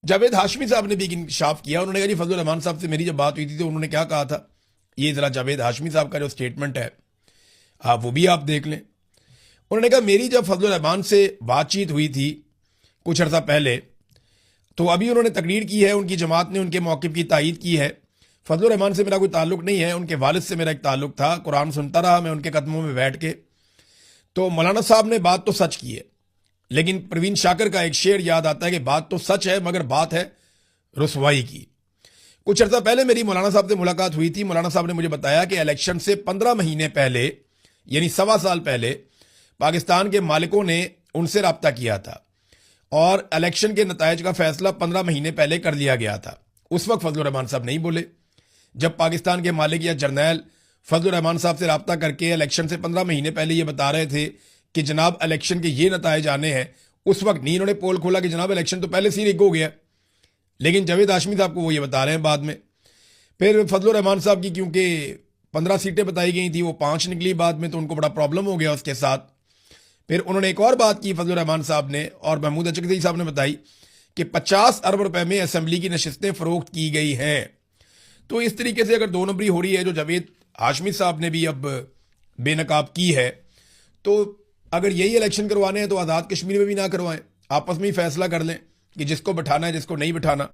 جاوید ہاشمی صاحب نے بھی ایک انکشاف کیا. انہوں نے کہا جی فضل الرحمان صاحب سے میری جب بات ہوئی تھی تو انہوں نے کیا کہا تھا. یہ ذرا جاوید ہاشمی صاحب کا جو سٹیٹمنٹ ہے وہ بھی آپ دیکھ لیں. انہوں نے کہا میری جب فضل الرحمان سے بات چیت ہوئی تھی کچھ عرصہ پہلے تو ابھی انہوں نے تقریر کی ہے, ان کی جماعت نے ان کے موقف کی تائید کی ہے. فضل الرحمان سے میرا کوئی تعلق نہیں ہے, ان کے والد سے میرا ایک تعلق تھا. قرآن سنتا رہا میں ان کے قدموں میں بیٹھ کے. تو مولانا صاحب نے بات تو سچ کی ہے, لیکن پروین شاکر کا ایک شعر یاد آتا ہے کہ بات تو سچ ہے مگر بات ہے رسوائی کی. کچھ عرصہ پہلے میری مولانا صاحب سے ملاقات ہوئی تھی. مولانا صاحب نے مجھے بتایا کہ الیکشن سے 15 مہینے پہلے یعنی 1.25 سال پہلے پاکستان کے مالکوں نے ان سے رابطہ کیا تھا اور الیکشن کے نتائج کا فیصلہ 15 مہینے پہلے کر لیا گیا تھا. اس وقت فضل الرحمان صاحب نہیں بولے. جب پاکستان کے مالک یا جرنیل فضل الرحمان صاحب سے رابطہ کر کے الیکشن سے 15 مہینے پہلے یہ بتا رہے تھے کہ جناب الیکشن کے یہ نتائج آنے ہیں, اس وقت نہیں انہوں نے پول کھولا کہ جناب الیکشن تو پہلے سے ہی ریگ ہو گیا. لیکن جاوید ہاشمی صاحب کو وہ یہ بتا رہے ہیں بعد میں. پھر فضل الرحمان صاحب کی کیونکہ 15 سیٹیں بتائی گئی تھی, وہ 5 نکلی بعد میں, تو ان کو بڑا پرابلم ہو گیا اس کے ساتھ. پھر انہوں نے ایک اور بات کی فضل الرحمان صاحب نے اور محمود اچکزئی صاحب نے بتائی کہ 50 ارب روپے میں اسمبلی کی نشستیں فروخت کی گئی ہیں. تو اس طریقے سے اگر 2 نمبری ہو رہی ہے جو جاوید ہاشمی صاحب نے بھی اب بے نقاب کی ہے, تو اگر یہی الیکشن کروانے ہیں تو آزاد کشمیر میں بھی نہ کروائیں, آپس میں ہی فیصلہ کر لیں کہ جس کو بٹھانا ہے جس کو نہیں بٹھانا.